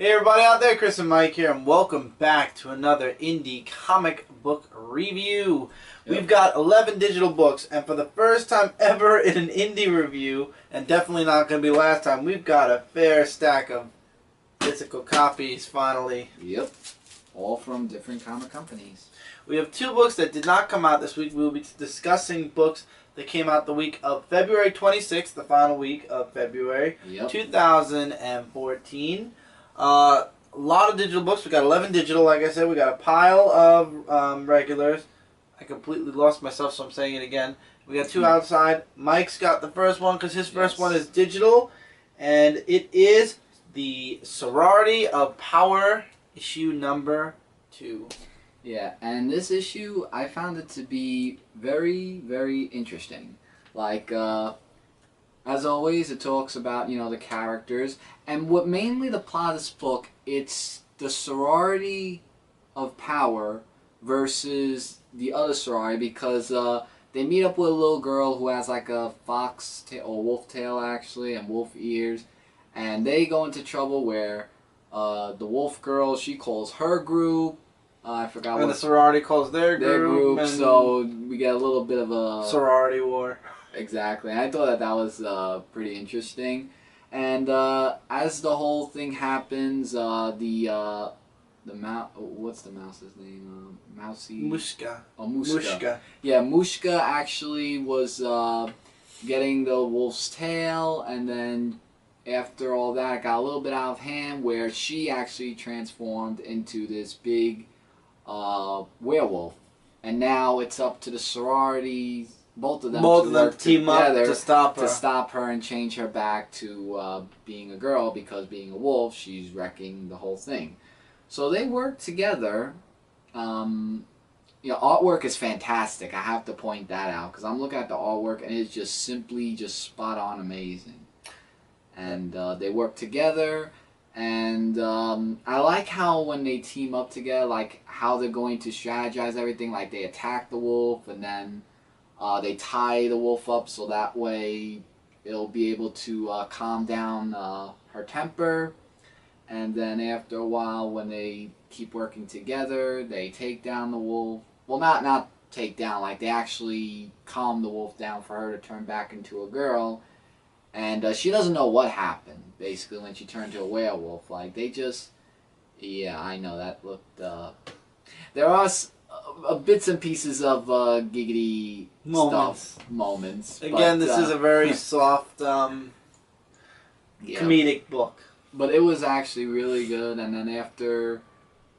Hey everybody out there, Chris and Mike here, and welcome back to another indie comic book review. We've got 11 digital books, and for the first time ever in an indie review, and definitely not going to be last time, we've got a fair stack of physical copies finally. Yep, all from different comic companies. We have two books that did not come out this week. We will be discussing books that came out the week of February 26th, the final week of February 2014. A lot of digital books. We got 11 digital, like I said. We got a pile of regulars. I completely lost myself, so I'm saying it again. We got two outside. Mike's got the first one because his first one is digital, and it is the Sorority of Power issue number 2. Yeah, and this issue, I found it to be very, very interesting. Like, as always, it talks about, the characters. And what mainly the plot of this book, it's the sorority of power versus the other sorority because they meet up with a little girl who has like a fox tail, or wolf tail actually, and wolf ears. And they go into trouble where the wolf girl, she calls her group. I forgot and what. The sorority calls their group. And So we get a little bit of a sorority war. Exactly. I thought that was pretty interesting, and as the whole thing happens, the mouse. What's the mouse's name? Mousy. Mushka. Oh, Mushka. Mushka. Yeah, Mushka actually was getting the wolf's tail, and then after all that, it got a little bit out of hand, where she actually transformed into this big werewolf, and now it's up to the sororities. Both of them team up to stop her and change her back to being a girl, because being a wolf, she's wrecking the whole thing. So they work together. Artwork is fantastic. I have to point that out because I'm looking at the artwork and it's just simply spot on amazing. And they work together, and I like how when they team up together, like how they're going to strategize everything. Like they attack the wolf and then they tie the wolf up so that way it'll be able to calm down her temper. And then after a while, when they keep working together, they take down the wolf. Well, not take down, like they actually calm the wolf down for her to turn back into a girl. And she doesn't know what happened, basically, when she turned to a werewolf. Like, they just... Yeah, I know, that looked... There are bits and pieces of giggity moments. Again, this is a very soft, comedic book. But it was actually really good, and then after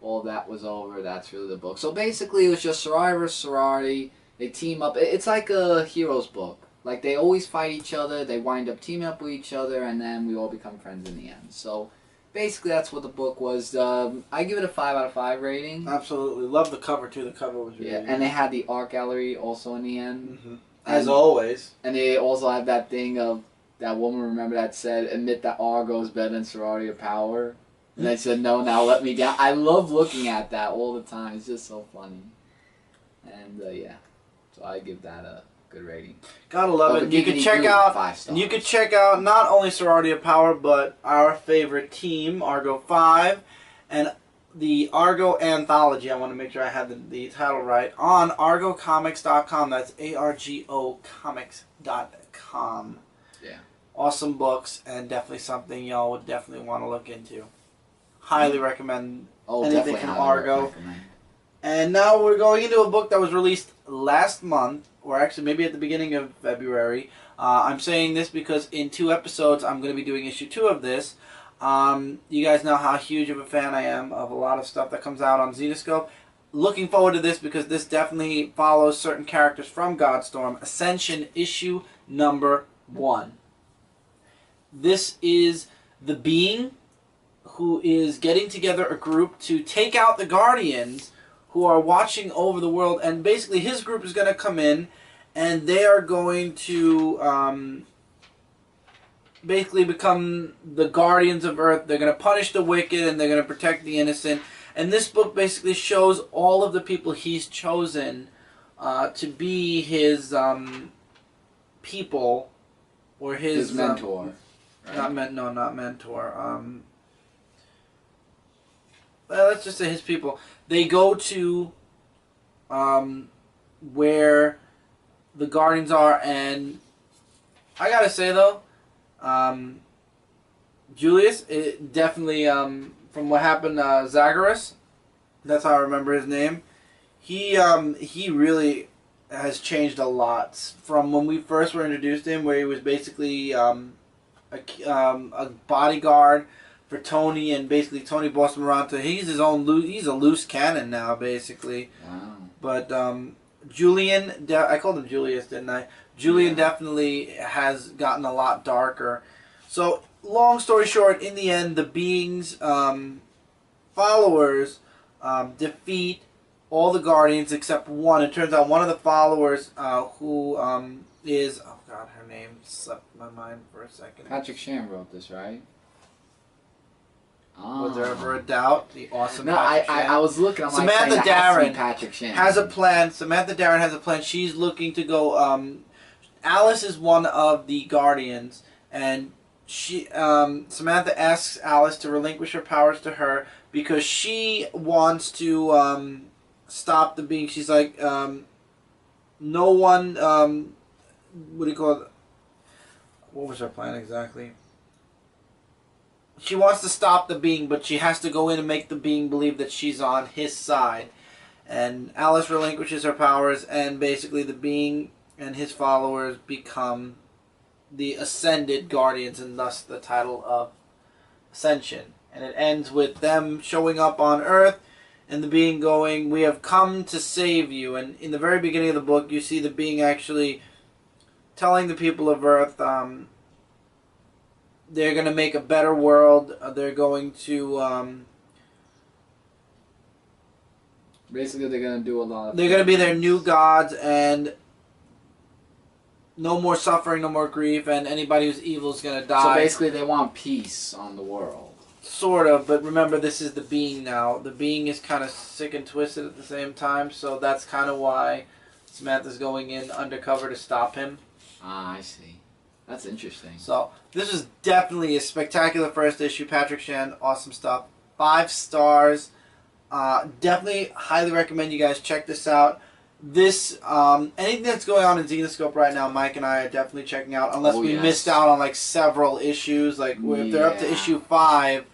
all that was over, that's really the book. So basically, it was just sorority versus sorority. They team up. It's like a hero's book. Like, they always fight each other, they wind up teaming up with each other, and then we all become friends in the end. So, basically, that's what the book was. I give it a 5 out of 5 rating. Absolutely. Love the cover, too. The cover was really good. And they had the art gallery also in the end. Mm-hmm. As always. And they also had that thing of that woman, remember, that said, admit that Argo is better than Sorority of Power. And they said, no, now let me down. I love looking at that all the time. It's just so funny. And, yeah. So I give that a good rating. Gotta love it. You could check out, not only Sorority of Power, but our favorite team, Argo 5, and the Argo Anthology. I want to make sure I had the title right, on argocomics.com. That's ARGO comics.com. Yeah. Awesome books, and definitely something y'all would definitely want to look into. Highly recommend anything from Argo. And now we're going into a book that was released last month, or actually maybe at the beginning of February. I'm saying this because in 2 episodes I'm going to be doing issue 2 of this. You guys know how huge of a fan I am of a lot of stuff that comes out on Zenescope. Looking forward to this because this definitely follows certain characters from Godstorm. Ascension issue number 1. This is the Being, who is getting together a group to take out the Guardians who are watching over the world, and basically his group is going to come in, and they are going to basically become the guardians of Earth. They're going to punish the wicked, and they're going to protect the innocent. And this book basically shows all of the people he's chosen to be his people, or his mentor. Right? Not mentor. let's just say his people, they go to where the Guardians are, and I gotta say though, Julius, it definitely, from what happened, Zagreus, that's how I remember his name. He really has changed a lot from when we first were introduced to him, where he was basically a bodyguard for Tony, and basically Tony bossed him around to he's his own he's a loose cannon now, basically. Wow. But Julian, I called him Julius, didn't I? Julian definitely has gotten a lot darker. So, long story short, in the end, the being's followers defeat all the Guardians except one. It turns out one of the followers, who is, oh god, her name slipped my mind for a second. Patrick Chan wrote this, right? Was there ever a doubt? The awesome. No, I was looking. I'm Samantha like, Darren Patrick Chan has a plan. Samantha Darren has a plan. She's looking to go. Alice is one of the Guardians, and she Samantha asks Alice to relinquish her powers to her because she wants to stop the being. She's like, no one. What do you call it? What was her plan exactly? She wants to stop the being, but she has to go in and make the being believe that she's on his side. And Alice relinquishes her powers, and basically the being and his followers become the Ascended Guardians, and thus the title of Ascension. And it ends with them showing up on Earth, and the being going, "We have come to save you." And in the very beginning of the book, you see the being actually telling the people of Earth, they're going to make a better world. They're going to... basically, they're going to do a lot of... They're going to be their new gods, and no more suffering, no more grief, and anybody who's evil is going to die. So basically, they want peace on the world. Sort of, but remember, this is the being now. The being is kind of sick and twisted at the same time, so that's kind of why Samantha's going in undercover to stop him. Ah, I see. That's interesting. So, this is definitely a spectacular first issue. Patrick Chan, awesome stuff. 5 stars. Definitely highly recommend you guys check this out. This, anything that's going on in Zenescope right now, Mike and I are definitely checking out. Unless we missed out on like several issues. Like, if they're up to issue 5,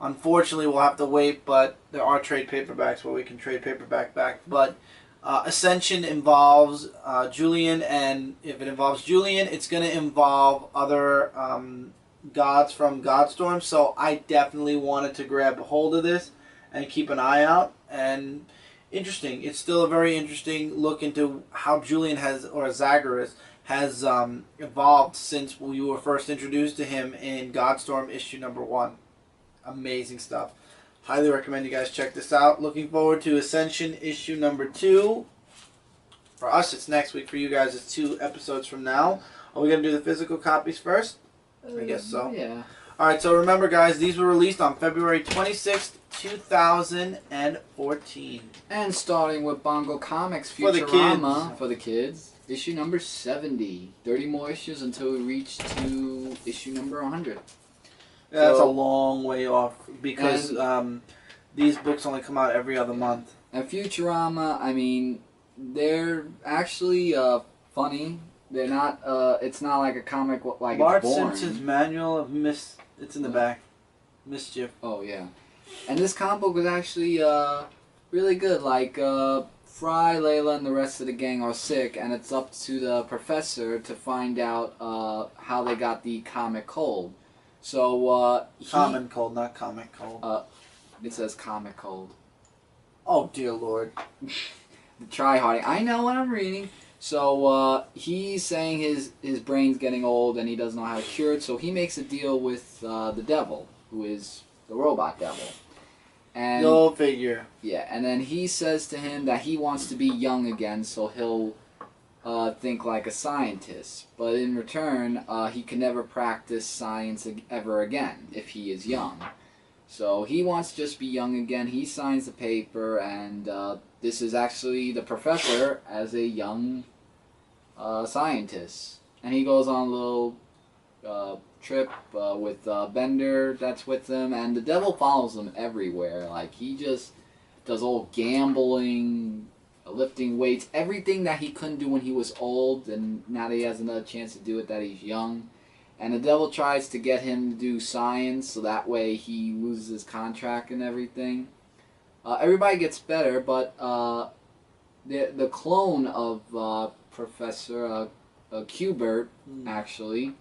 unfortunately we'll have to wait. But there are trade paperbacks where we can trade paperback back. But Ascension involves Julian, and if it involves Julian, it's going to involve other gods from Godstorm. So I definitely wanted to grab a hold of this and keep an eye out. And interesting. It's still a very interesting look into how Julian has, or Zagreus, has evolved since we were first introduced to him in Godstorm issue number 1. Amazing stuff. Highly recommend you guys check this out. Looking forward to Ascension issue number 2. For us, it's next week. For you guys, it's 2 episodes from now. Are we going to do the physical copies first? I guess so. Yeah. Alright, so remember, guys, these were released on February 26th, 2014. And starting with Bongo Comics Futurama for the kids. Issue number 70. 30 more issues until we reach to issue number 100. That's a long way off because these books only come out every other month. And Futurama, I mean, they're actually funny. They're not. It's not like a comic like Bart it's boring. Simpson's Manual of It's in the back. Mischief. Oh yeah, and this comic book was actually really good. Like Fry, Layla, and the rest of the gang are sick, and it's up to the professor to find out how they got the comic cold. So, Common cold, not comic cold. It says comic cold. Oh, dear Lord. Try harding. I know what I'm reading. So, he's saying his brain's getting old and he doesn't know how to cure it, so he makes a deal with the devil, who is the robot devil. And Go figure. Yeah, and then he says to him that he wants to be young again, so he'll think like a scientist, but in return, he can never practice science ever again if he is young. So he wants to just be young again. He signs the paper, and this is actually the professor as a young scientist. And he goes on a little trip with Bender that's with him, and the devil follows him everywhere. Like, he just does all gambling, lifting weights, everything that he couldn't do when he was old, and now that he has another chance to do it that he's young. And the devil tries to get him to do science, so that way he loses his contract and everything. Everybody gets better, but the clone of Professor Q*bert, actually,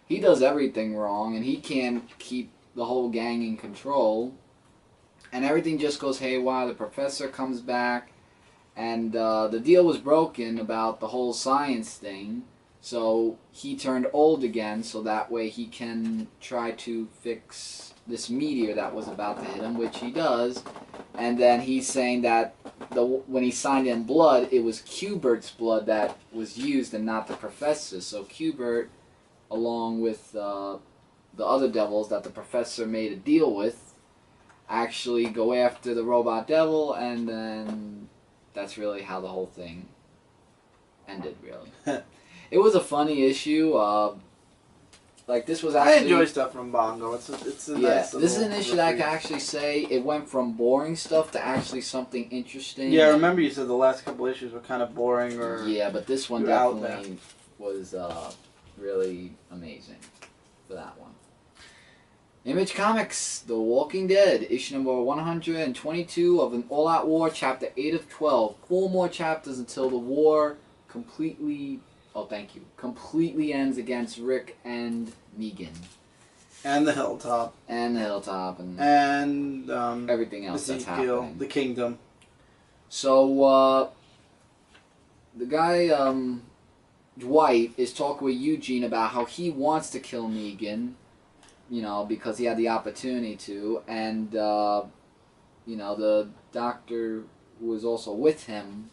he does everything wrong, and he can't keep the whole gang in control. And everything just goes haywire. The professor comes back, and the deal was broken about the whole science thing. So he turned old again, so that way he can try to fix this meteor that was about to hit him, which he does. And then he's saying that when he signed in blood, it was Q*bert's blood that was used and not the professor's. So Q*bert, along with the other devils that the professor made a deal with, actually go after the robot devil, and then that's really how the whole thing ended, really. It was a funny issue. Like, this was actually... I enjoy stuff from Bongo. It's a nice this is an issue that I can actually say it went from boring stuff to actually something interesting. Yeah, I remember you said the last couple issues were kind of boring or... Yeah, but this one definitely was really amazing for that one. Image Comics, The Walking Dead, issue number 122 of an All-Out War, chapter 8 of 12. 4 more chapters until the war completely ends against Rick and Negan. And the Hilltop. And the Hilltop. And everything else that's happening. The Kingdom. So, the guy, Dwight, is talking with Eugene about how he wants to kill Negan, you know, because he had the opportunity to, and, you know, the doctor who was also with him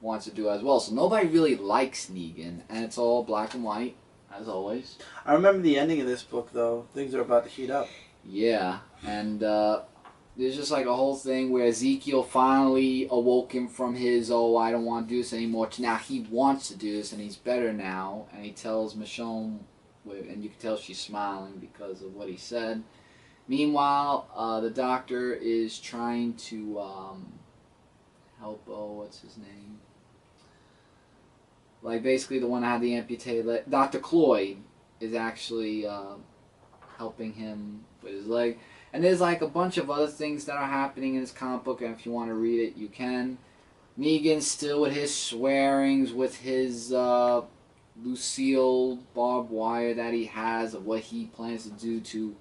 wants to do as well. So nobody really likes Negan, and it's all black and white, as always. I remember the ending of this book, though. Things are about to heat up. Yeah, and there's just like a whole thing where Ezekiel finally awoken from his, oh, I don't want to do this anymore, to now he wants to do this, and he's better now, and he tells Michonne, and you can tell she's smiling because of what he said. Meanwhile, the doctor is trying to help, what's his name? Like, basically the one that had the amputated leg. Dr. Cloyd is actually helping him with his leg. And there's like a bunch of other things that are happening in this comic book, and if you want to read it, you can. Negan still with his swearings, with his Lucille barbed wire that he has of what he plans to do to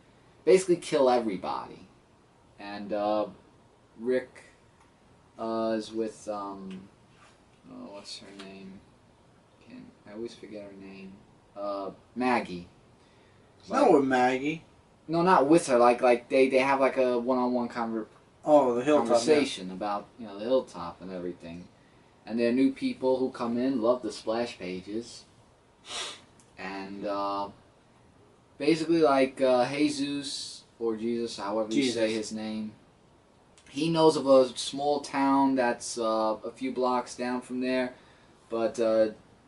basically kill everybody. And Rick is with, what's her name? I always forget her name. Maggie. Not with Maggie. No, not with her. Like they have like a one-on-one the Hilltop, conversation about, you know, the Hilltop and everything. And there are new people who come in, love the splash pages. And basically like Jesus, or Jesus, however you say his name, he knows of a small town that's a few blocks down from there, but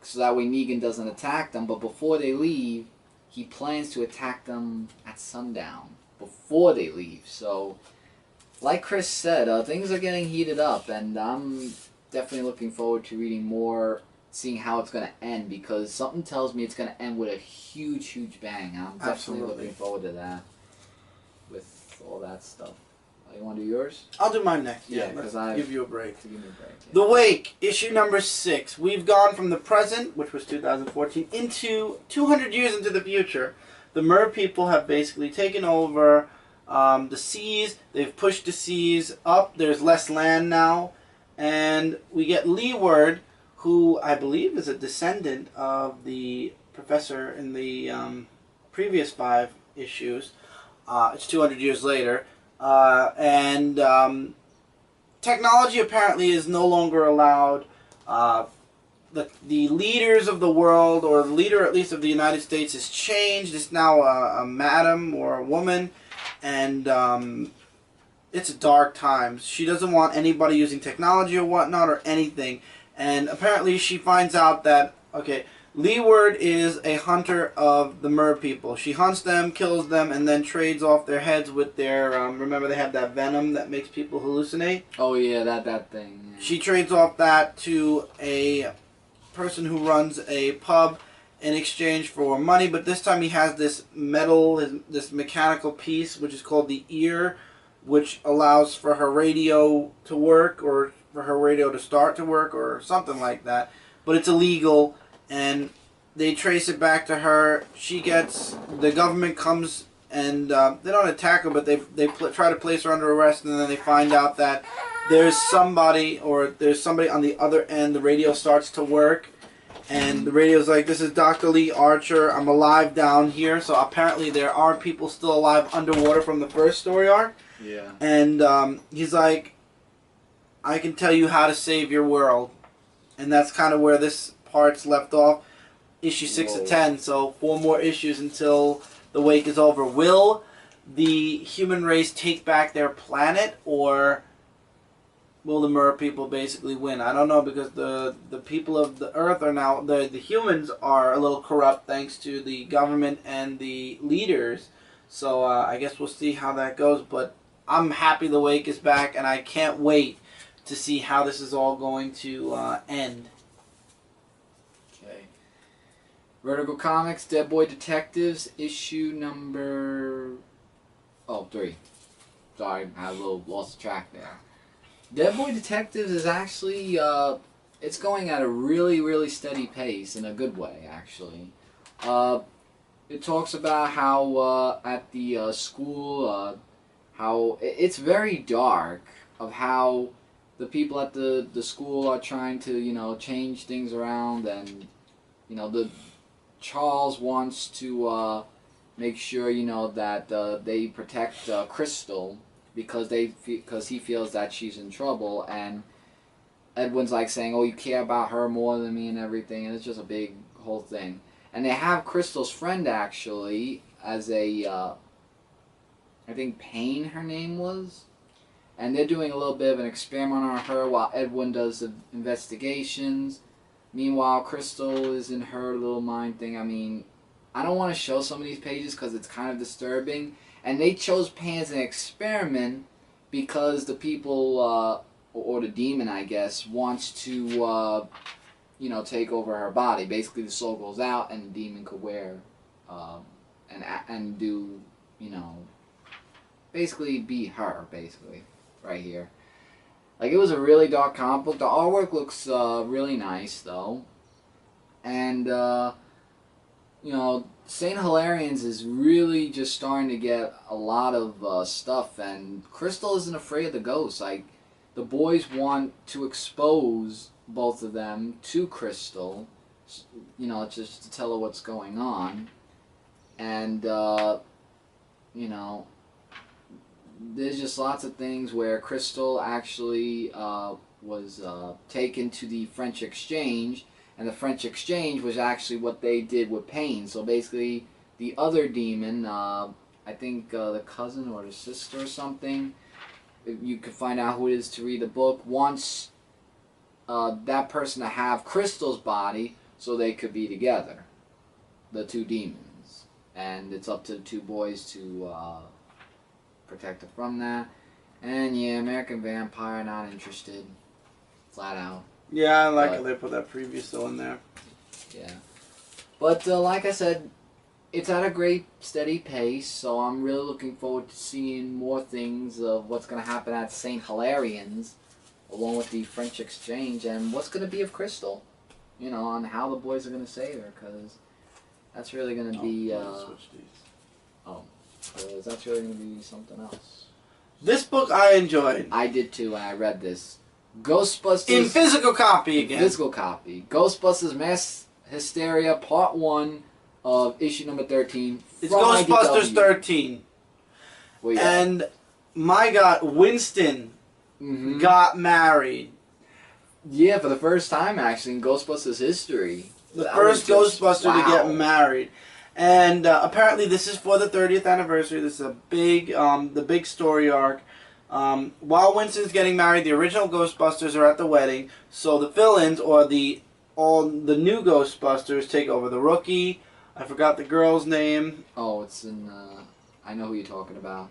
so that way Negan doesn't attack them. But before they leave, he plans to attack them at sundown before they leave. So, like Chris said, things are getting heated up, and I'm definitely looking forward to reading more, seeing how it's going to end, because something tells me it's going to end with a huge, huge bang. I'm definitely looking forward to that, with all that stuff. You want to do yours? I'll do mine next. Yeah, because I give you a break. Give me a break. Yeah. The Wake, issue number 6. We've gone from the present, which was 2014, into 200 years into the future. The Mer people have basically taken over the seas. They've pushed the seas up. There's less land now. And we get Leeward, who I believe is a descendant of the professor in the previous 5 issues. It's 200 years later. Technology apparently is no longer allowed. The leaders of the world, or the leader at least of the United States, has changed. It's now a madam or a woman, and it's dark times. She doesn't want anybody using technology or whatnot or anything. And apparently she finds out that, okay, Leeward is a hunter of the mer people. She hunts them, kills them, and then trades off their heads with their. Remember, they have that venom that makes people hallucinate. Oh yeah, that thing. Yeah. She trades off that to a person who runs a pub in exchange for money. But this time he has this this mechanical piece, which is called the ear, which allows for her radio to work, or for her radio to start to work, or something like that. But it's illegal. And they trace it back to her. The government comes and they don't attack her, but they try to place her under arrest, and then they find out that there's somebody on the other end. The radio starts to work, and the radio's like, "This is Dr. Lee Archer. I'm alive down here." So apparently there are people still alive underwater from the first story arc. Yeah. And he's like, "I can tell you how to save your world," and that's kind of where this part's left off. Issue 6 of 10, so 4 more issues until the wake is over. Will the human race take back their planet, or will the mer people basically win? I don't know, because the people of the Earth are now, the humans are a little corrupt thanks to the government and the leaders. So I guess we'll see how that goes, but I'm happy the wake is back, and I can't wait to see how this is all going to end. Vertigo Comics, Dead Boy Detectives, issue number 3. Sorry, I lost track there. Dead Boy Detectives is actually it's going at a really, really steady pace in a good way. Actually, it talks about how at the school, how it's very dark, of how the people at the school are trying to change things around, and the Charles wants to make sure that they protect Crystal because he feels that she's in trouble, and Edwin's like saying, "Oh, you care about her more than me and everything," and it's just a big whole thing. And they have Crystal's friend actually as a I think Payne her name was, and they're doing a little bit of an experiment on her while Edwin does the investigations. Meanwhile, Crystal is in her little mind thing. I mean, I don't want to show some of these pages because it's kind of disturbing. And they chose Payne as an experiment because the people, or the demon, I guess, wants to, take over her body. Basically, the soul goes out and the demon could wear, and do, basically be her, basically, right here. Like, it was a really dark comic book. The artwork looks really nice, though. And, St. Hilarions is really just starting to get a lot of stuff. And Crystal isn't afraid of the ghosts. Like, the boys want to expose both of them to Crystal, just to tell her what's going on. And, there's just lots of things where Crystal actually was taken to the French Exchange, and the French Exchange was actually what they did with Payne. So basically, the other demon, I think the cousin or the sister or something, you can find out who it is to read the book, wants that person to have Crystal's body so they could be together, the two demons. And it's up to the two boys to protect her from that. And yeah, American Vampire, not interested. Flat out. Yeah, I like how they put that preview still in there. Yeah. But like I said, it's at a great steady pace, so I'm really looking forward to seeing more things of what's going to happen at St. Hilarions, along with the French Exchange, and what's going to be of Crystal. On how the boys are going to save her, because that's really going to be... because that's really going to be something else. This book I enjoyed. I did too when I read this. Ghostbusters... In physical copy again. Physical copy. Ghostbusters Mass Hysteria Part 1 of issue number 13. It's Ghostbusters 13. Well, yeah. And, my God, Winston got married. Yeah, for the first time, actually, in Ghostbusters history. The first Ghostbuster to get married. And apparently this is for the 30th anniversary. This is a big, the big story arc. While Winston's getting married, the original Ghostbusters are at the wedding. So the fill-ins, or the all the new Ghostbusters take over. The Rookie, I forgot the girl's name. Oh, it's in. I know who you're talking about.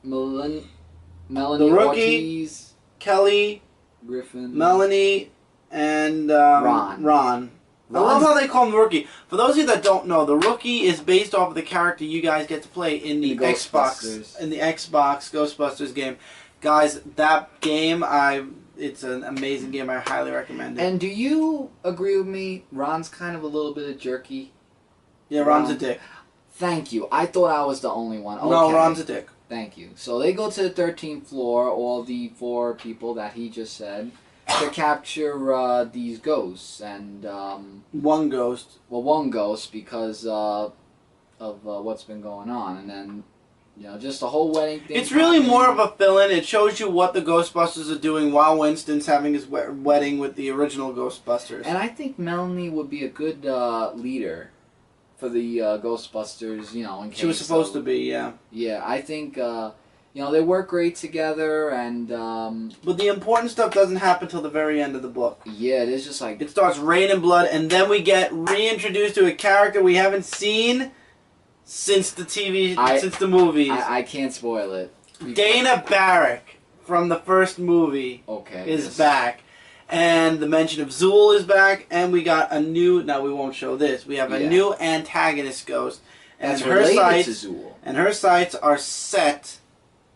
Melanie The Rookie, Ortiz, Kelly Griffin, Melanie, and Ron. I love how they call him the Rookie. For those of you that don't know, the Rookie is based off of the character you guys get to play in the Xbox Ghostbusters game. Guys, that game, it's an amazing game. I highly recommend it. And do you agree with me? Ron's kind of a little bit of jerky. Yeah, Ron's a dick. Thank you. I thought I was the only one. Okay. No, Ron's a dick. Thank you. So they go to the 13th floor, all the 4 people that he just said, to capture these ghosts. And one ghost. Well, one ghost because of what's been going on. And then, just the whole wedding thing. It's really more of a fill-in. It shows you what the Ghostbusters are doing while Winston's having his wedding with the original Ghostbusters. And I think Melanie would be a good leader for the Ghostbusters, in case she was supposed to be, yeah. Yeah, I think, they work great together, and... but the important stuff doesn't happen till the very end of the book. Yeah, it is just like... It starts raining blood, and then we get reintroduced to a character we haven't seen since the movies. I can't spoil it. Dana Barrick from the first movie is back. And the mention of Zool is back, and we got a new... Now, we won't show this. We have a new antagonist ghost. And that's related to Zool. And her sights are set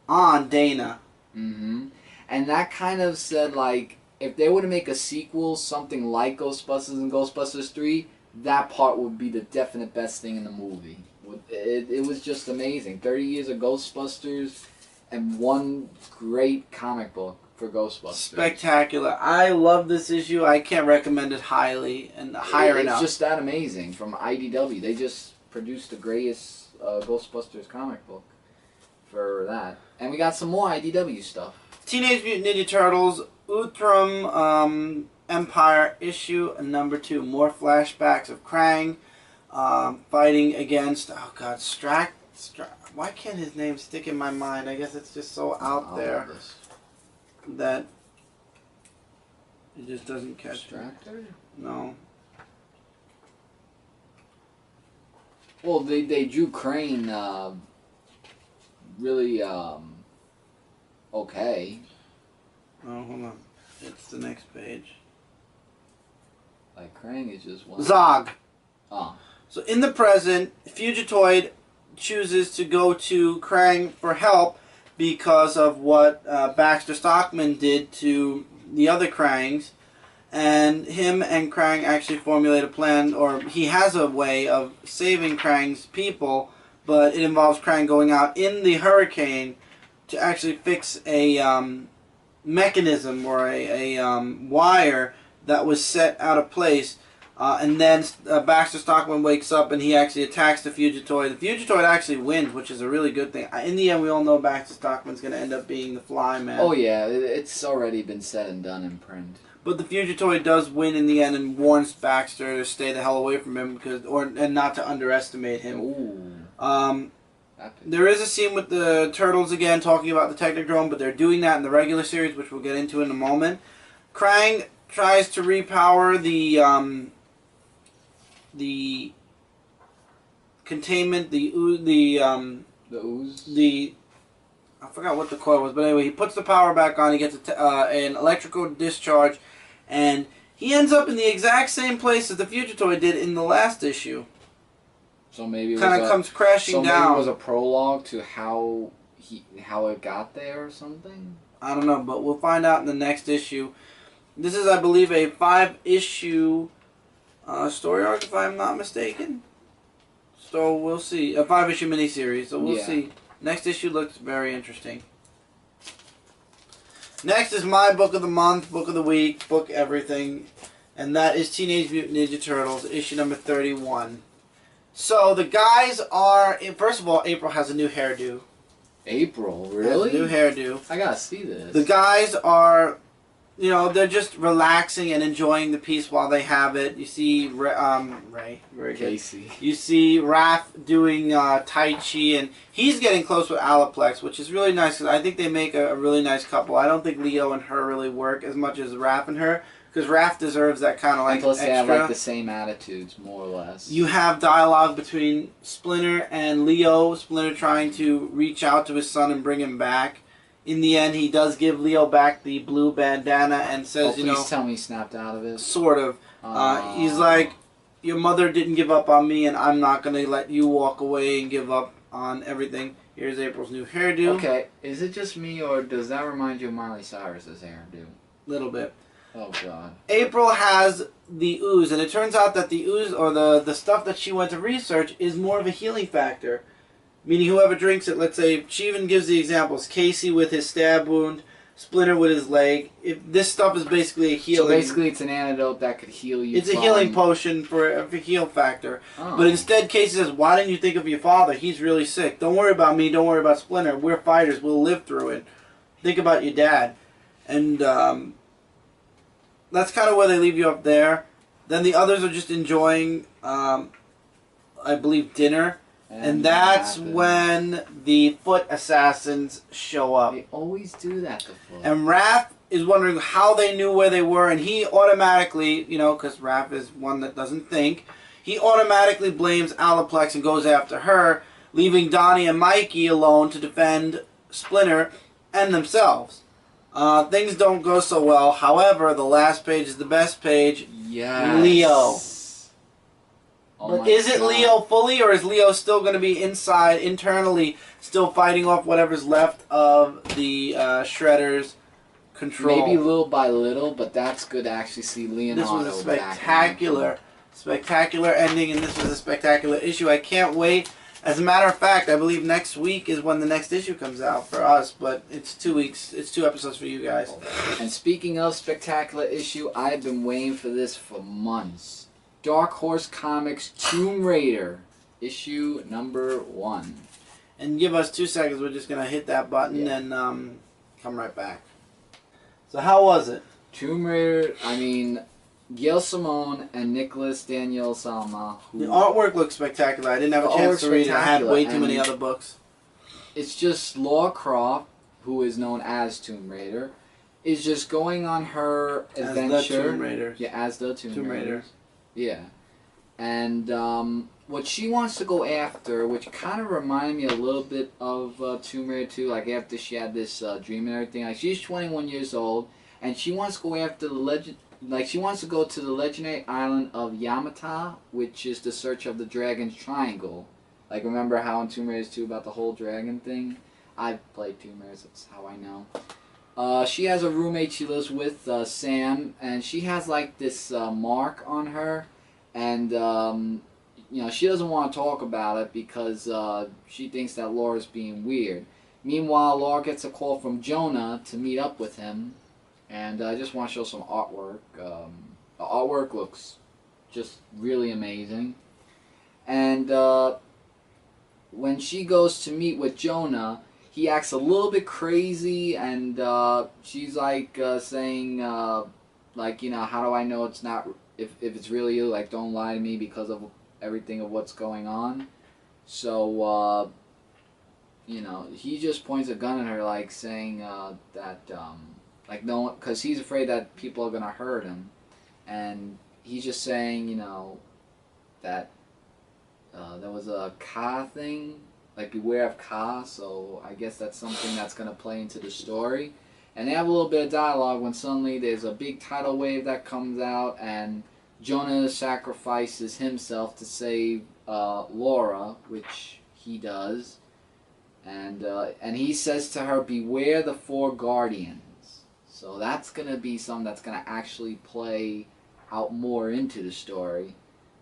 on Dana. Mm-hmm. And that kind of said, like, if they were to make a sequel, something like Ghostbusters and Ghostbusters 3, that part would be the definite best thing in the movie. It was just amazing. 30 years of Ghostbusters and one great comic book for Ghostbusters. Spectacular. I love this issue. I can't recommend it highly and higher enough. It's just that amazing from IDW. They just produced the greatest Ghostbusters comic book for that. And we got some more IDW stuff. Teenage Mutant Ninja Turtles, Uhtram Empire, issue number 2. More flashbacks of Krang fighting against, oh god, Strack. Why can't his name stick in my mind? I guess it's just so out there that it just doesn't catch me. No. Well, they drew Crane really okay. Oh, hold on. It's the next page. Like, Krang is just one. Zog. Oh. So in the present, Fugitoid chooses to go to Krang for help because of what Baxter Stockman did to the other Krangs. And him and Krang actually formulate a plan, or he has a way of saving Krang's people, but it involves Krang going out in the hurricane to actually fix a mechanism or a wire that was set out of place. And then Baxter Stockman wakes up and he actually attacks the Fugitoid. The Fugitoid actually wins, which is a really good thing. In the end, we all know Baxter Stockman's going to end up being the Flyman. Oh yeah, it's already been said and done in print. But the Fugitoid does win in the end and warns Baxter to stay the hell away from him and not to underestimate him. Ooh. There is a scene with the Turtles again talking about the Technodrome, but they're doing that in the regular series, which we'll get into in a moment. Krang tries to repower the containment, the ooze, I forgot what the coil was, but anyway, he puts the power back on. He gets an electrical discharge, and he ends up in the exact same place as the Fugitoid did in the last issue. So maybe it kind of comes crashing down. Maybe it was a prologue to how it got there or something. I don't know, but we'll find out in the next issue. This is, I believe, a 5-issue story arc, if I'm not mistaken. So we'll see. A 5-issue miniseries. So we'll see. Next issue looks very interesting. Next is my book of the month, book of the week, book everything. And that is Teenage Mutant Ninja Turtles, issue number 31. So the guys are... First of all, April has a new hairdo. April? Really? Has a new hairdo. I gotta see this. The guys are... they're just relaxing and enjoying the piece while they have it. You see Ray, very Casey. Good. You see Raph doing Tai Chi, and he's getting close with Aliplex, which is really nice because I think they make a really nice couple. I don't think Leo and her really work as much as Raph and her. because Raph deserves that kind of like and plus extra. they have like the same attitudes, more or less. You have dialogue between Splinter and Leo. Splinter trying to reach out to his son and bring him back. In the end, he does give Leo back the blue bandana and says, please tell me he snapped out of it. Sort of. He's like, your mother didn't give up on me, and I'm not going to let you walk away and give up on everything. Here's April's new hairdo. Okay, is it just me, or does that remind you of Miley Cyrus's hairdo? Little bit. Oh, God. April has the ooze, and it turns out that the ooze, or the stuff that she went to research, is more of a healing factor. Meaning whoever drinks it, let's say, she even gives the examples, Casey with his stab wound, Splinter with his leg. This stuff is basically a healing. So basically it's an antidote that could heal you. It's a healing potion for a heal factor. Oh. But instead, Casey says, why didn't you think of your father? He's really sick. Don't worry about me. Don't worry about Splinter. We're fighters. We'll live through it. Think about your dad. And that's kind of where they leave you up there. Then the others are just enjoying, I believe, dinner. And that's when the Foot Assassins show up. They always do that to Foot. And Raph is wondering how they knew where they were, and he automatically, because Raph is one that doesn't think, he automatically blames Aliplex and goes after her, leaving Donnie and Mikey alone to defend Splinter and themselves. Things don't go so well. However, the last page is the best page. Yes. Leo. Oh But is it Leo fully, or is Leo still going to be inside, internally, still fighting off whatever's left of the Shredder's control? Maybe little by little, but that's good to actually see Leonardo. This was a spectacular ending, and this was a spectacular issue. I can't wait. As a matter of fact, I believe next week is when the next issue comes out for us, but it's 2 weeks. It's 2 episodes for you guys. And speaking of spectacular issue, I've been waiting for this for months. Dark Horse Comics Tomb Raider, issue number 1. And give us 2 seconds. We're just going to hit that button and come right back. So how was it? Tomb Raider, I mean, Gail Simone and Nicholas Daniel Salma. The artwork looks spectacular. I didn't have a chance to read it. I had way too many other books. It's just Lara Croft, who is known as Tomb Raider, is just going on her adventure. As the Tomb Raiders. Yeah, as the Tomb Raiders. Raiders. Yeah. And what she wants to go after, which kind of reminded me a little bit of Tomb Raider 2, like after she had this dream and everything. Like, she's 21 years old, and she wants to go after the legend. Like, she wants to go to the legendary island of Yamata, which is the search of the Dragon's Triangle. Like, remember how in Tomb Raider 2 about the whole dragon thing? I've played Tomb Raider, that's how I know. She has a roommate she lives with, Sam, and she has like this mark on her, and she doesn't want to talk about it because she thinks that Laura's being weird. Meanwhile, Laura gets a call from Jonah to meet up with him, and I just want to show some artwork. The artwork looks just really amazing, and when she goes to meet with Jonah, he acts a little bit crazy, and she's like saying, how do I know it's not, if it's really you, like, don't lie to me because of everything of what's going on. So, he just points a gun at her, like, saying that, like, no one, because he's afraid that people are going to hurt him, and he's just saying, that there was a Ka thing, like, beware of Ka, so I guess that's something that's going to play into the story. And they have a little bit of dialogue when suddenly there's a big tidal wave that comes out, and Jonah sacrifices himself to save Laura, which he does. And he says to her, beware the 4 guardians. So that's going to be something that's going to actually play out more into the story.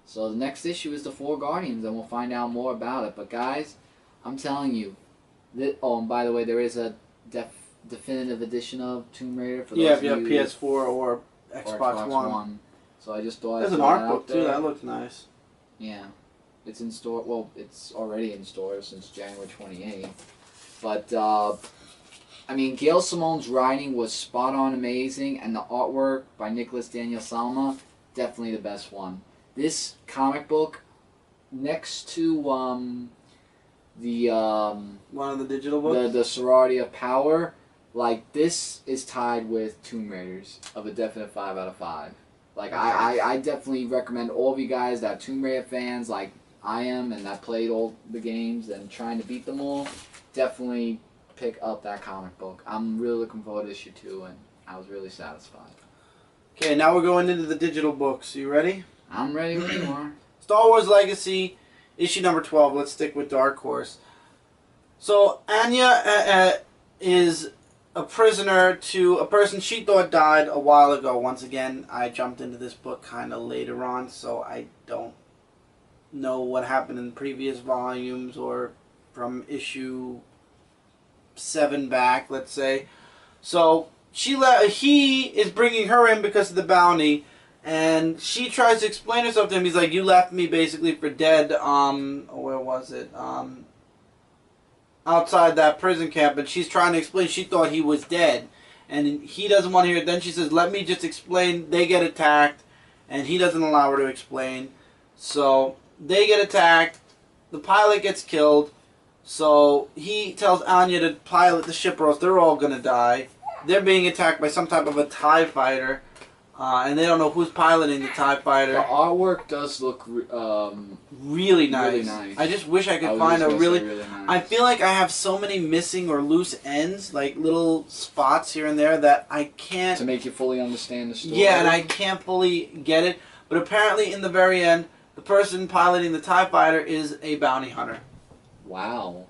So the next issue is the 4 guardians, and we'll find out more about it. But guys, I'm telling you, and by the way, there is a definitive edition of Tomb Raider for those if you have PS4 or Xbox One. So I just thought there's an art book too. That looks nice. Yeah, it's in store. Well, it's already in store since January 28th. But I mean, Gail Simone's writing was spot on, amazing, and the artwork by Nicholas Daniel Salma, definitely the best one. This comic book, next to one of the digital books, the Sorority of Power, like, this is tied with Tomb Raiders of a definite 5 out of 5. Like, I definitely recommend all of you guys that are Tomb Raider fans, like I am, and that played all the games and trying to beat them all, definitely pick up that comic book. I'm really looking forward to issue 2, and I was really satisfied. Okay, now we're going into the digital books. You ready? I'm ready when you are. Star Wars Legacy, issue number 12. Let's stick with Dark Horse. So, Anya is a prisoner to a person she thought died a while ago. Once again, I jumped into this book kind of later on, so I don't know what happened in previous volumes or from issue 7 back, let's say. So, he is bringing her in because of the bounty, and she tries to explain herself to him. He's like, you left me basically for dead, where was it? Outside that prison camp, and she's trying to explain she thought he was dead, and he doesn't want to hear it. Then she says, let me just explain. They get attacked, and he doesn't allow her to explain. So they get attacked, the pilot gets killed, so he tells Anya to pilot the ship or else they're all going to die. They're being attacked by some type of a TIE fighter, and they don't know who's piloting the TIE fighter. The artwork does look really nice. Really nice. I just wish I could find a really nice. I feel like I have so many missing or loose ends, like little spots here and there that I can't... To make you fully understand the story? Yeah, and I can't fully get it. But apparently in the very end, the person piloting the TIE fighter is a bounty hunter. Wow.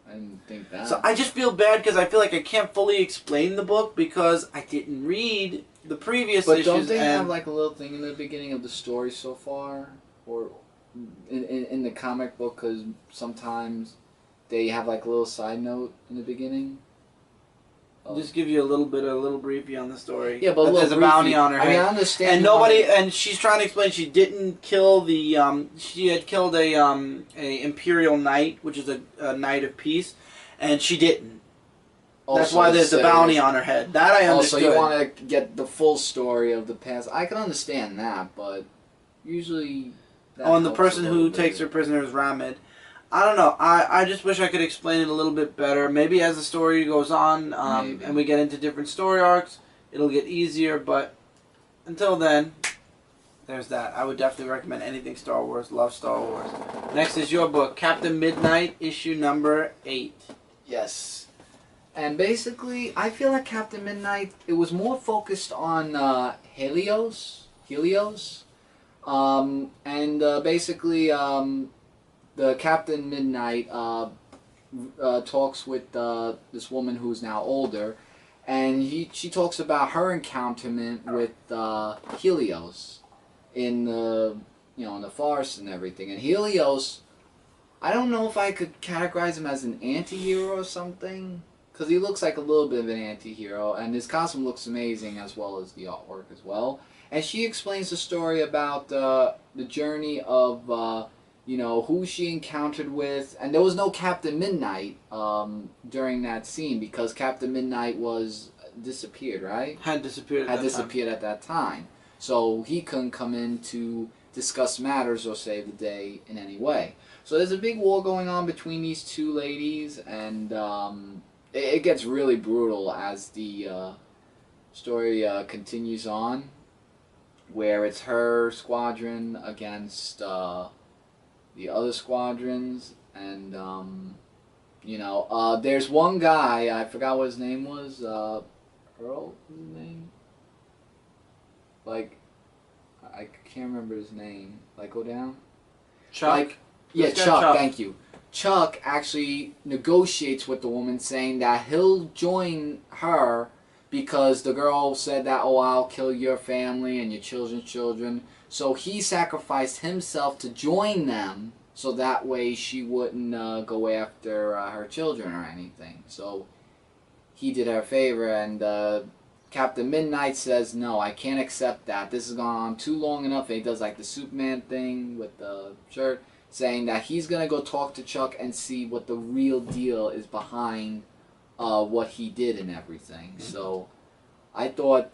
I didn't think that. So I just feel bad because I feel like I can't fully explain the book because I didn't read the previous issues. But don't they have like a little thing in the beginning of the story so far? Or in the comic book, because sometimes they have like a little side note in the beginning? Just give you a little briefie on the story. Yeah, but there's a bounty on her head. I mean, I understand. And and she's trying to explain she didn't kill the, she had killed a Imperial Knight, which is a Knight of Peace, and she didn't. That's why there's a bounty on her head. That I understood. So you want to get the full story of the past. I can understand that, but usually... and the person who takes her prisoner is Ramid. I don't know. I just wish I could explain it a little bit better. Maybe as the story goes on and we get into different story arcs, it'll get easier. But until then, there's that. I would definitely recommend anything Star Wars. Love Star Wars. Next is your book, Captain Midnight, issue number 8. Yes. And basically, I feel like Captain Midnight, it was more focused on Helios. Basically... the Captain Midnight talks with this woman who's now older, and she talks about her encounterment with Helios in the in the forest and everything. And Helios, I don't know if I could categorize him as an anti-hero or something, because he looks like a little bit of an anti-hero, and his costume looks amazing as well as the artwork as well. And she explains the story about the journey of who she encountered with, and there was no Captain Midnight during that scene because Captain Midnight was disappeared, right? Had disappeared at that time. So he couldn't come in to discuss matters or save the day in any way. So there's a big war going on between these two ladies, and it gets really brutal as the story continues on, where it's her squadron against... the other squadrons, and there's one guy, I forgot what his name was, Earl, was his name? Like, I can't remember his name. Like, go down? Chuck? Chuck, thank you. Chuck actually negotiates with the woman, saying that he'll join her because the girl said that, oh, I'll kill your family and your children's children. So he sacrificed himself to join them, so that way she wouldn't go after her children or anything. So he did her a favor, and Captain Midnight says, no, I can't accept that. This has gone on too long enough. And he does like the Superman thing with the shirt, saying that he's going to go talk to Chuck and see what the real deal is behind what he did and everything. So... I thought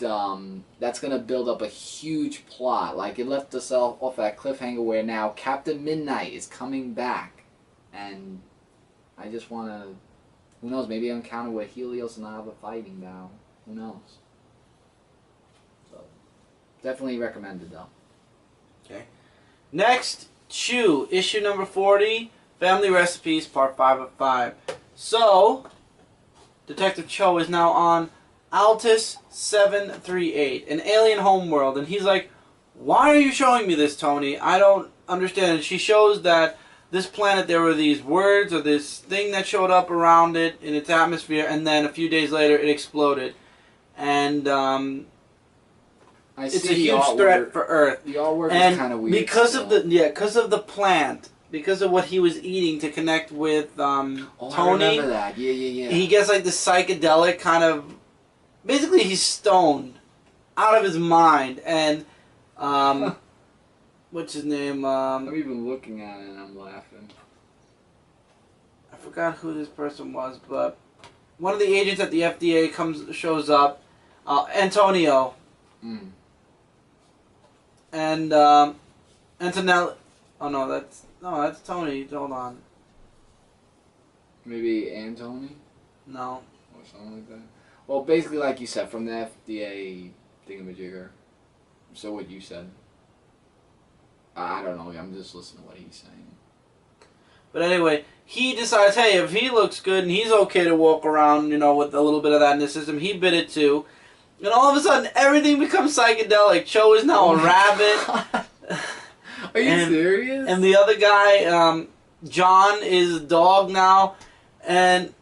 that's going to build up a huge plot. Like, it left us off at a cliffhanger where now Captain Midnight is coming back. And I just want to Who knows? Maybe an encounter with Helios and Ava fighting now. Who knows? So, definitely recommended though. Okay. Next, Chew, issue number 40, Family Recipes, part 5 of 5. So, Detective Cho is now on Altus 738, an alien homeworld, and he's like, why are you showing me this, Tony? I don't understand. And she shows that this planet, there were these words or this thing that showed up around it in its atmosphere, and then a few days later it exploded. And it's a huge threat for Earth. The artwork is kind of weird. Because of the plant, because of what he was eating to connect with Tony. I remember that. Yeah. He gets like this psychedelic kind of. Basically, he's stoned, out of his mind, and what's his name? I'm even looking at it and I'm laughing. I forgot who this person was, but one of the agents at the FDA shows up, Antonio. Mm. And Antonelli. Oh no, that's Tony. Hold on. Maybe Antony? No. Or something like that. Well, basically, like you said, from the FDA thingamajigger. So what you said. I don't know. I'm just listening to what he's saying. But anyway, he decides, hey, if he looks good and he's okay to walk around, with a little bit of that in his system, he bit it too. And all of a sudden, everything becomes psychedelic. Cho is now a rabbit. Are you serious? And the other guy, John, is a dog now. And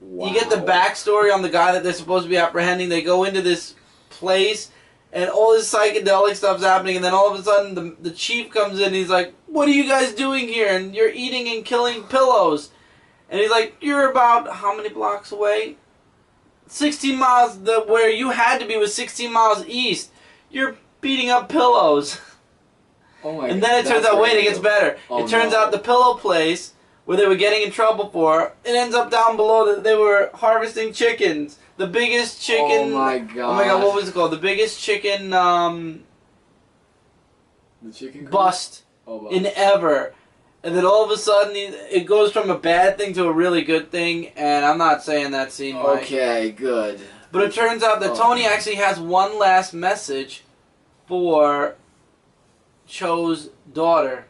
you get the backstory on the guy that they're supposed to be apprehending. They go into this place, and all this psychedelic stuff's happening. And then all of a sudden, the chief comes in. And he's like, what are you guys doing here? And you're eating and killing pillows. And he's like, you're about how many blocks away? 16 miles, where you had to be was 16 miles east. You're beating up pillows. Oh my God. And then it turns out, wait, it gets better. Oh, it turns out the pillow place, where they were getting in trouble for, it ends up down below that they were harvesting chickens. The biggest chicken... Oh my God. Oh my God, what was it called? The biggest chicken, The chicken bust in ever. And then all of a sudden, it goes from a bad thing to a really good thing, and I'm not saying that scene right. Okay, good. But it turns out that Tony actually has one last message for Cho's daughter.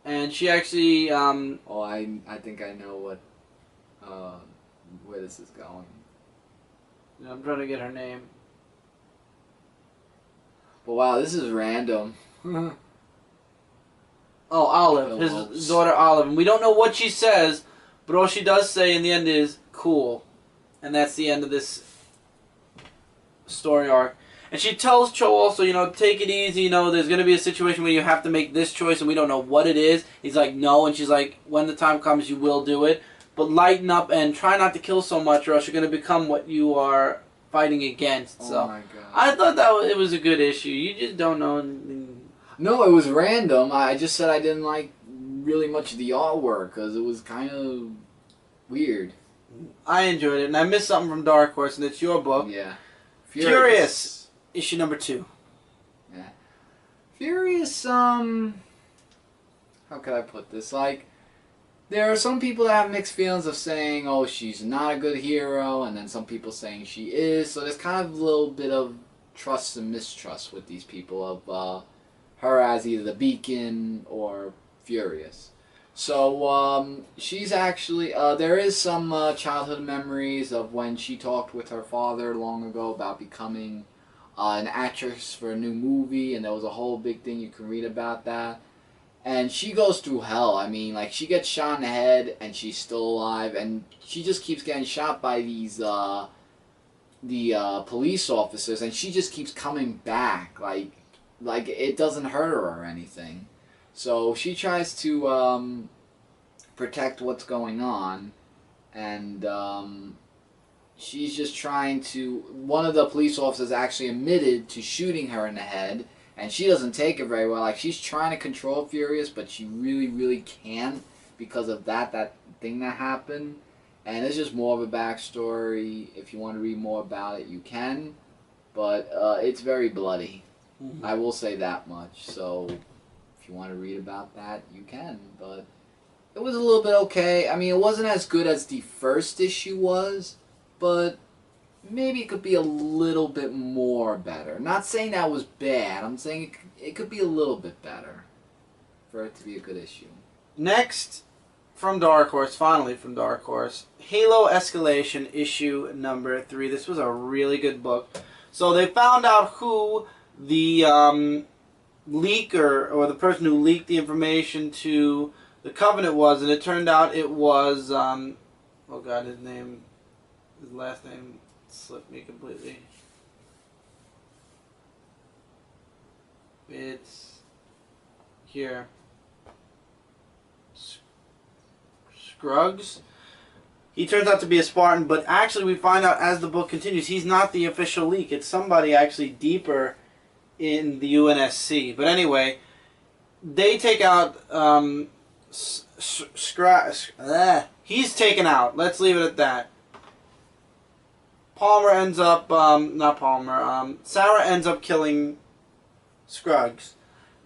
And she actually... I think I know where this is going. I'm trying to get her name. But wow, this is random. Oh, Olive. His daughter Olive. And we don't know what she says, but all she does say in the end is, cool. And that's the end of this story arc. And she tells Cho also, take it easy, there's going to be a situation where you have to make this choice and we don't know what it is. He's like, no. And she's like, when the time comes, you will do it. But lighten up and try not to kill so much or else you're going to become what you are fighting against. So oh my God. I thought it was a good issue. You just don't know. No, it was random. I just said I didn't like really much of the artwork because it was kind of weird. I enjoyed it, and I missed something from Dark Horse, and it's your book. Yeah. Furious, issue number 2. Yeah. Furious, how could I put this? Like, there are some people that have mixed feelings of saying, oh, she's not a good hero, and then some people saying she is. So there's kind of a little bit of trust and mistrust with these people of her as either the Beacon or Furious. So she's actually, there is some childhood memories of when she talked with her father long ago about becoming an actress for a new movie, and there was a whole big thing you can read about that. And she goes through hell. I mean, like, she gets shot in the head and she's still alive, and she just keeps getting shot by these police officers, and she just keeps coming back. Like it doesn't hurt her or anything. So she tries to protect what's going on, and she's just trying to... One of the police officers actually admitted to shooting her in the head, and she doesn't take it very well. Like, she's trying to control Furious, but she really, really can't because of that thing that happened. And it's just more of a backstory. If you want to read more about it, you can. But it's very bloody. Mm-hmm. I will say that much. So if you want to read about that, you can. But It was a little bit okay. I mean, it wasn't as good as the first issue was, but maybe it could be a little bit more better. Not saying that was bad. I'm saying it could be a little bit better for it to be a good issue. Next, from Dark Horse, finally from Dark Horse, Halo Escalation issue number 3. This was a really good book. So they found out who the leaker, or the person who leaked the information to the Covenant was, and it turned out it was, oh god, his last name slipped me completely. It's here. Scruggs. He turns out to be a Spartan, but actually we find out as the book continues, he's not the official leak. It's somebody actually deeper in the UNSC. But anyway, they take out he's taken out. Let's leave it at that. Palmer ends up, not Palmer, Sarah ends up killing Scruggs.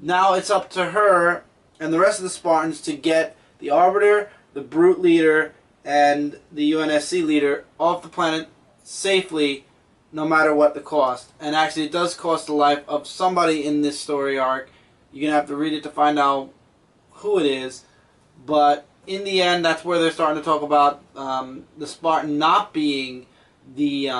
Now it's up to her and the rest of the Spartans to get the Arbiter, the Brute leader, and the UNSC leader off the planet safely, no matter what the cost. And actually it does cost the life of somebody in this story arc. You're going to have to read it to find out who it is. But in the end, that's where they're starting to talk about the Spartan not being the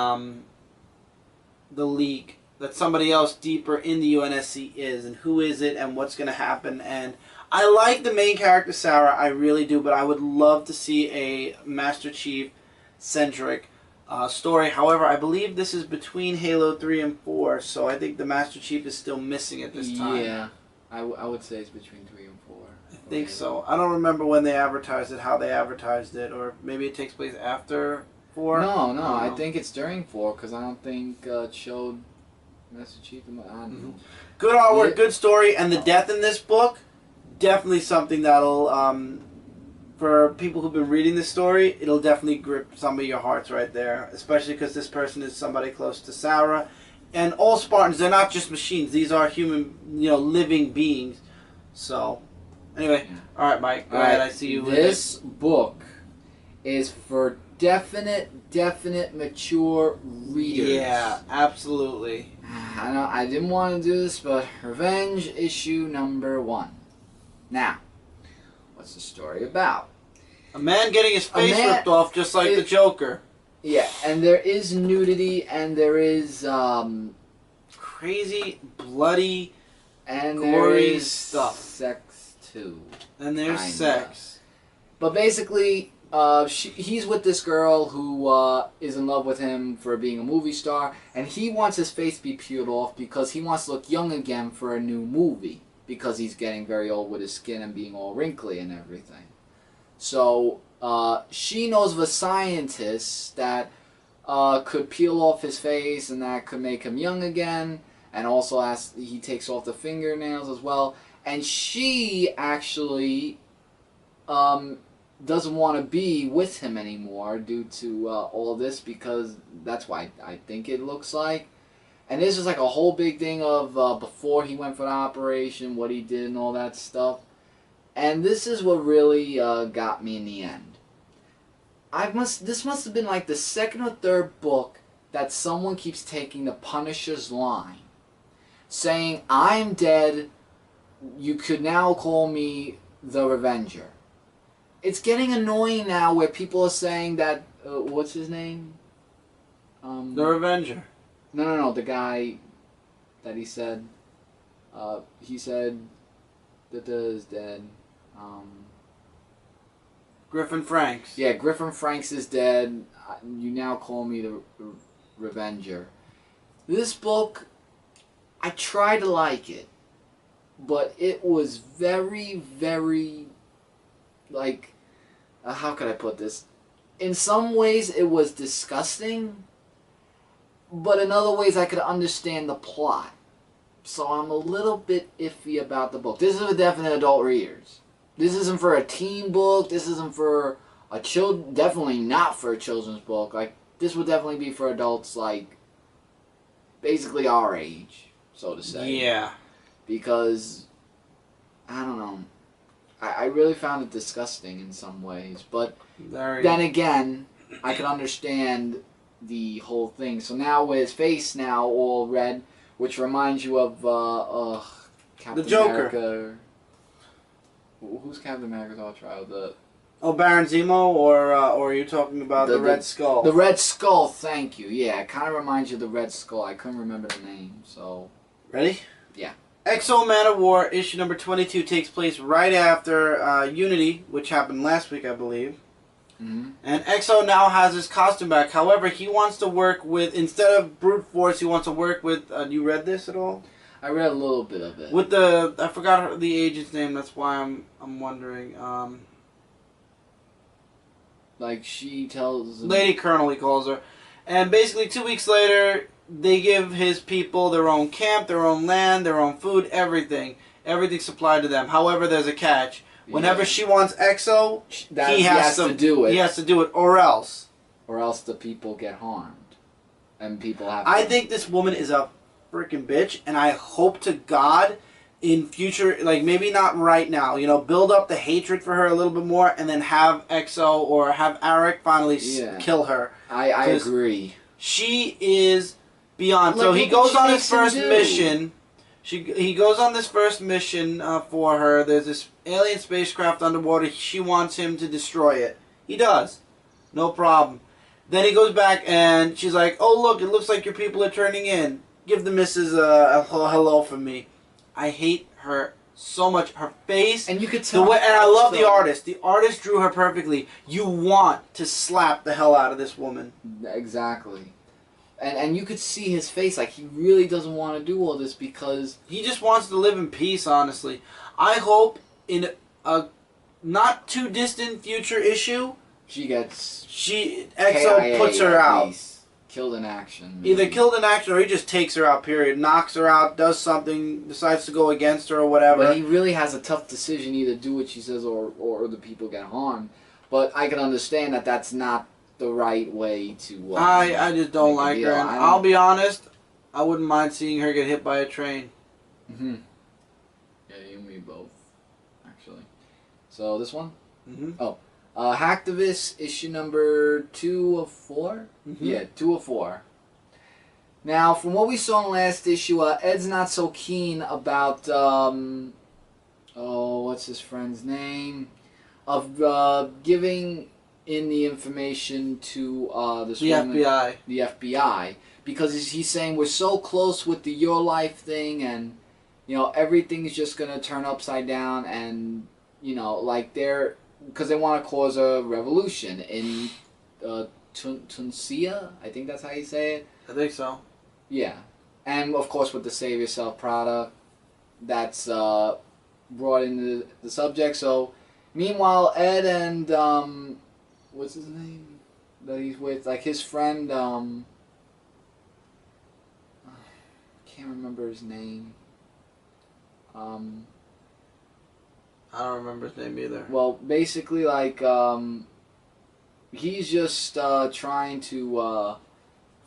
leak, that somebody else deeper in the UNSC is, and who is it, and what's going to happen. And I like the main character, Sarah, I really do, but I would love to see a Master Chief-centric story. However, I believe this is between Halo 3 and 4, so I think the Master Chief is still missing at this time. Yeah, I would say it's between 3 and 4. I think so. I don't remember when they advertised it, how they advertised it, or maybe it takes place after 4? No, I think it's during 4, because I don't think it showed Master Chief. I don't know. Good artwork, good story, and the death in this book, definitely something that'll, for people who've been reading this story, it'll definitely grip some of your hearts right there, especially because this person is somebody close to Sarah. And all Spartans, they're not just machines. These are human, living beings. So, anyway, all right, Mike, go ahead. I see you. This book is for definite mature readers. Yeah, absolutely. I know I didn't want to do this, but Revenge issue number 1. Now, what's the story about? A man getting his face ripped off just like the Joker. Yeah, and there is nudity, and there is crazy, bloody, and gory there is stuff. Sex too. And there's sex. But basically, he's with this girl who is in love with him for being a movie star, and he wants his face to be peeled off because he wants to look young again for a new movie, because he's getting very old with his skin and being all wrinkly and everything. So she knows of a scientist that could peel off his face and that could make him young again, and also he takes off the fingernails as well. And she actually doesn't want to be with him anymore due to all this, because that's why I think it looks like. And this is like a whole big thing of before he went for the operation, what he did and all that stuff. And this is what really got me in the end. This must have been like the second or third book that someone keeps taking the Punisher's line, saying, "I'm dead, you could now call me the Revenger." It's getting annoying now where people are saying that, what's his name? The Revenger. No, the guy that he said that is dead. Griffin Franks. Yeah, Griffin Franks is dead. You now call me the Revenger. This book, I try to like it, but it was very, like, how could I put this? In some ways, it was disgusting. But in other ways, I could understand the plot. So I'm a little bit iffy about the book. This is for definite adult readers. This isn't for a teen book. This isn't for a definitely not for a children's book. Like, this would definitely be for adults, like, basically our age, so to say. Yeah. Because, I don't know. I really found it disgusting in some ways. But Very. then again, I can understand the whole thing. So now with his face now all red, which reminds you of Captain the Joker. America. Who's Captain America's arch rival? Baron Zemo, or are you talking about the Red Skull? The Red Skull, thank you. Yeah, it kind of reminds you of the Red Skull. I couldn't remember the name, so... Ready? Yeah. X-O Man of War, issue number 22, takes place right after Unity, which happened last week, I believe. Mm-hmm. And X-O now has his costume back. However, he wants to work with, instead of brute force, he wants to work with, you read this at all? I read a little bit of it. With the, I forgot the agent's name, that's why I'm wondering. Like she tells him, Lady Colonel, he calls her. And basically 2 weeks later, they give his people their own camp, their own land, their own food, everything. Everything's supplied to them. However, there's a catch. Whenever she wants X-O, he has to do it. He has to do it, or else. Or else the people get harmed. And people have I think this woman is a freaking bitch, and I hope to God in future, like maybe not right now, build up the hatred for her a little bit more, and then have X-O or have Arik finally kill her. I agree. She is beyond. So he goes on his first mission. He goes on this first mission for her. There's this alien spacecraft underwater. She wants him to destroy it. He does. No problem. Then he goes back and she's like, "Oh look, it looks like your people are turning in. Give the missus a hello from me." I hate her so much. Her face, and you could tell. And I love the artist. The artist drew her perfectly. You want to slap the hell out of this woman. Exactly. And you could see his face, like he really doesn't want to do all this because he just wants to live in peace. Honestly, I hope in a not too distant future issue, X-O puts her out. Killed in action. Either killed in action or he just takes her out, period. Knocks her out, does something, decides to go against her or whatever. But he really has a tough decision, either do what she says or the people get harmed. But I can understand that that's not the right way to... I just don't like her. And I'll be honest, I wouldn't mind seeing her get hit by a train. Mm-hmm. Yeah, you and me both, actually. So, this one? Mm-hmm. Oh. Hacktivist, issue number 2 of 4? Mm-hmm. Yeah, 2 of 4. Now, from what we saw in the last issue, Ed's not so keen about, what's his friend's name? Of giving in the information to this woman. FBI. The FBI. Because he's saying we're so close with the Your Life thing and, everything's just going to turn upside down and, like they're... Because they want to cause a revolution in Tunisia, I think that's how you say it. I think so. Yeah, and of course with the Save Yourself product, that's brought into the subject. So, meanwhile, Ed and what's his name that he's with, like his friend, can't remember his name. I don't remember his name either. Well, basically, like, he's just trying to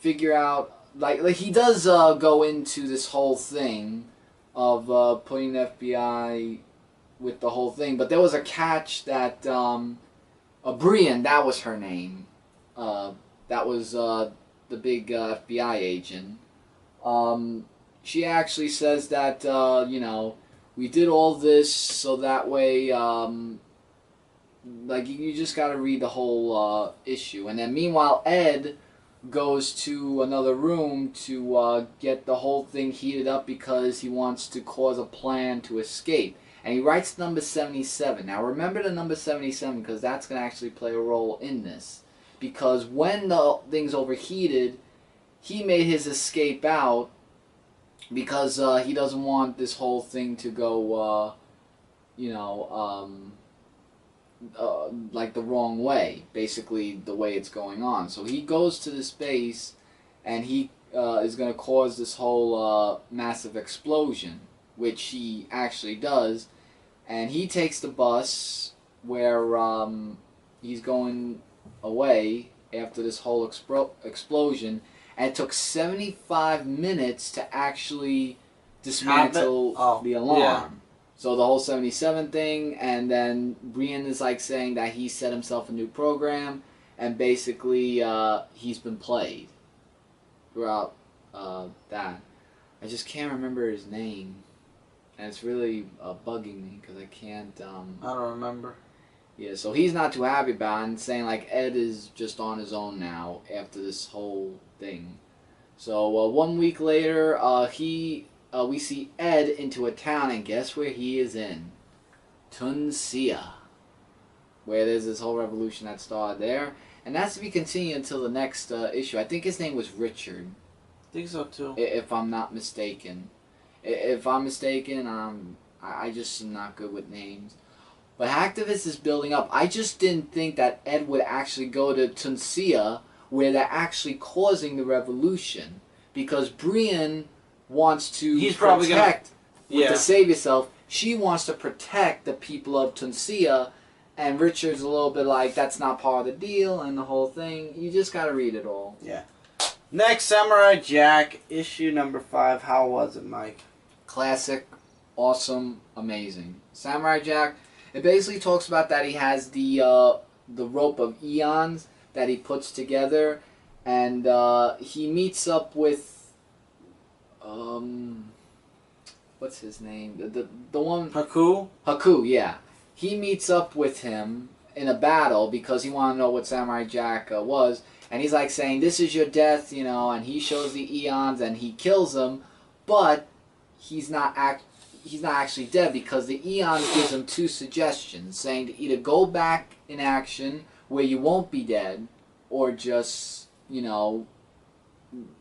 figure out, like he does go into this whole thing of putting the FBI with the whole thing, but there was a catch that Brian, that was her name, that was the big FBI agent. She actually says that, we did all this so that way, like, you just got to read the whole issue. And then, meanwhile, Ed goes to another room to get the whole thing heated up because he wants to cause a plan to escape. And he writes number 77. Now, remember the number 77 because that's going to actually play a role in this. Because when the thing's overheated, he made his escape out because he doesn't want this whole thing to go, like the wrong way, basically the way it's going on. So he goes to this base and he is going to cause this whole massive explosion, which he actually does. And he takes the bus where he's going away after this whole explosion. And it took 75 minutes to actually dismantle the alarm. So the whole 77 thing, and then Brian is like saying that he set himself a new program, and basically he's been played throughout that. I just can't remember his name, and it's really bugging me because I can't. I don't remember. Yeah, so he's not too happy about it, and saying like Ed is just on his own now after this whole thing. So 1 week later, we see Ed into a town, and guess where he is in? Tunisia, where there's this whole revolution that started there, and that's to be continued until the next issue. I think his name was Richard. I think so too. If I'm not mistaken. If I'm mistaken, I just am not good with names. But Hacktivist is building up. I just didn't think that Ed would actually go to Tunisia, where they're actually causing the revolution, because Brian wants to to save yourself. She wants to protect the people of Tunisia, and Richard's a little bit like, that's not part of the deal, and the whole thing. You just gotta read it all. Yeah. Next, Samurai Jack, issue number 5. How was it, Mike? Classic, awesome, amazing. Samurai Jack, it basically talks about that he has the rope of eons that he puts together, and he meets up with what's his name? The one Haku? Haku, yeah. He meets up with him in a battle because he wanted to know what Samurai Jack was, and he's like saying, "This is your death," you know, and he shows the eons and he kills him, but he's not actually dead because the eons gives him 2 suggestions, saying to either go back in action where you won't be dead, or just, you know,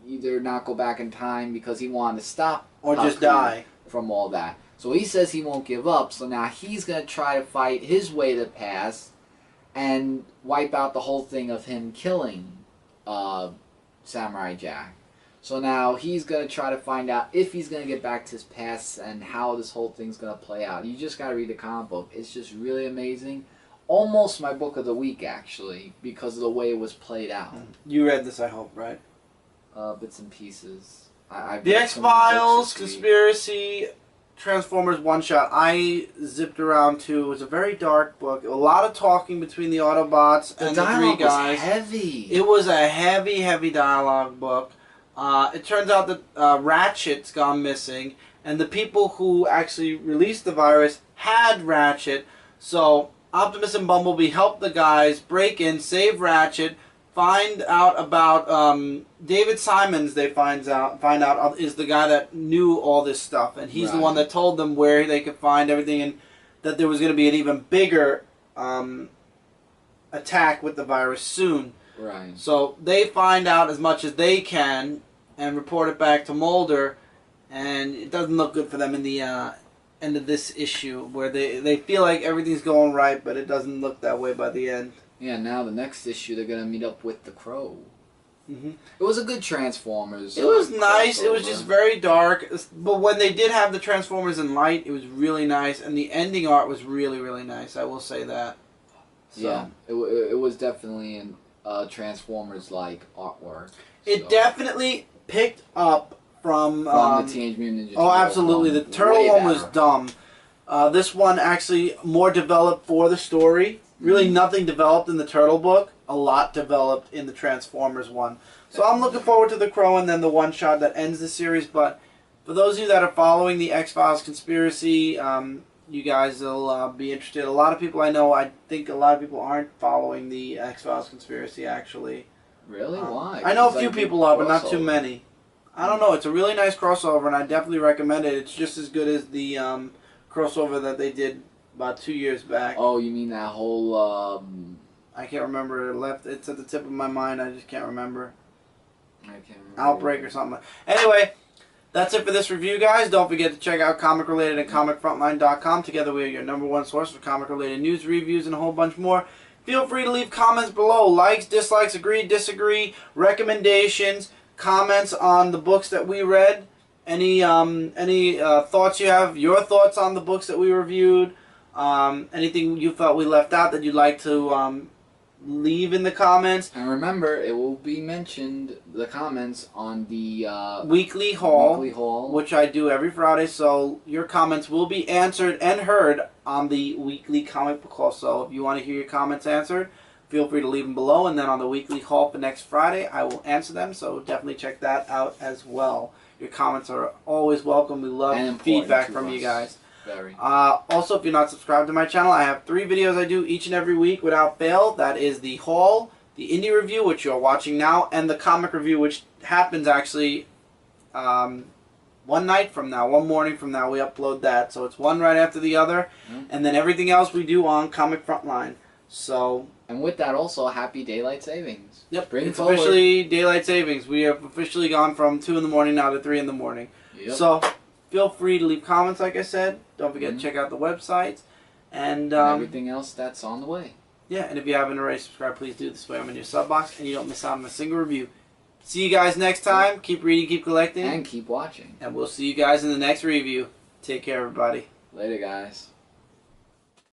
either not go back in time because he wanted to stop or just die from all that. So he says he won't give up, so now he's going to try to fight his way to the past and wipe out the whole thing of him killing Samurai Jack. So now he's going to try to find out if he's going to get back to his past and how this whole thing's going to play out. You just got to read the comic book. It's just really amazing. Almost my book of the week, actually, because of the way it was played out. You read this, I hope, right? Bits and pieces. The X-Files, Conspiracy, Transformers one-shot. I zipped around to. It was a very dark book. A lot of talking between the Autobots and the 3 guys. Was heavy. It was a heavy, heavy dialogue book. It turns out that Ratchet's gone missing, and the people who actually released the virus had Ratchet. So Optimus and Bumblebee help the guys break in, save Ratchet, find out about David Simons. They find out is the guy that knew all this stuff, and he's the one that told them where they could find everything, and that there was going to be an even bigger attack with the virus soon. Right. So they find out as much as they can and report it back to Mulder, and it doesn't look good for them in the end of this issue, where they feel like everything's going right, but it doesn't look that way by the end. Yeah, now the next issue they're going to meet up with the Crow. Mm-hmm. It was a good Transformers. It was nice. It was just very dark. But when they did have the Transformers in light, it was really nice. And the ending art was really, really nice. I will say that. So. Yeah, it was definitely in Transformers-like artwork. It definitely picked up from the Teenage Mutant Ninja Turtles. Oh, absolutely. The Turtle one was dumb. This one actually more developed for the story. Really nothing developed in the Turtle book. A lot developed in the Transformers one. So I'm looking forward to the Crow and then the one-shot that ends the series. But for those of you that are following the X-Files Conspiracy, you guys will be interested. A lot of people I know, I think a lot of people aren't following the X-Files Conspiracy, actually. Really? Why? I know a few people are, but not too many. I don't know. It's a really nice crossover, and I definitely recommend it. It's just as good as the crossover that they did about 2 years back. Oh, you mean that whole... I can't remember. It's at the tip of my mind. I just can't remember. I can't remember. Outbreak or something. Anyway, that's it for this review, guys. Don't forget to check out Comic Related at ComicFrontline.com. Together we are your #1 source for comic-related news, reviews, and a whole bunch more. Feel free to leave comments below. Likes, dislikes, agree, disagree, recommendations, comments on the books that we read. Any thoughts you have, your thoughts on the books that we reviewed. Anything you felt we left out that you'd like to leave in the comments. And remember, it will be mentioned, the comments, on the weekly haul, which I do every Friday. So your comments will be answered and heard on the weekly comic book haul. So if you want to hear your comments answered, feel free to leave them below. And then on the weekly haul for next Friday, I will answer them. So definitely check that out as well. Your comments are always welcome. We love feedback from you guys. Very. Also, if you're not subscribed to my channel, I have 3 videos I do each and every week without fail. That is the haul, the indie review, which you're watching now, and the comic review, which happens actually one night from now, one morning from now. We upload that, so it's one right after the other, and then everything else we do on Comic Frontline. So. And with that, also happy daylight savings. Yep, it's officially daylight savings. We have officially gone from 2 in the morning now to 3 in the morning. Yep. So. Feel free to leave comments, like I said. Don't forget to check out the website. And everything else that's on the way. Yeah, and if you haven't already subscribed, please do. This way I'm in your sub box, and you don't miss out on a single review. See you guys next time. Keep reading, keep collecting. And keep watching. And we'll see you guys in the next review. Take care, everybody. Later, guys.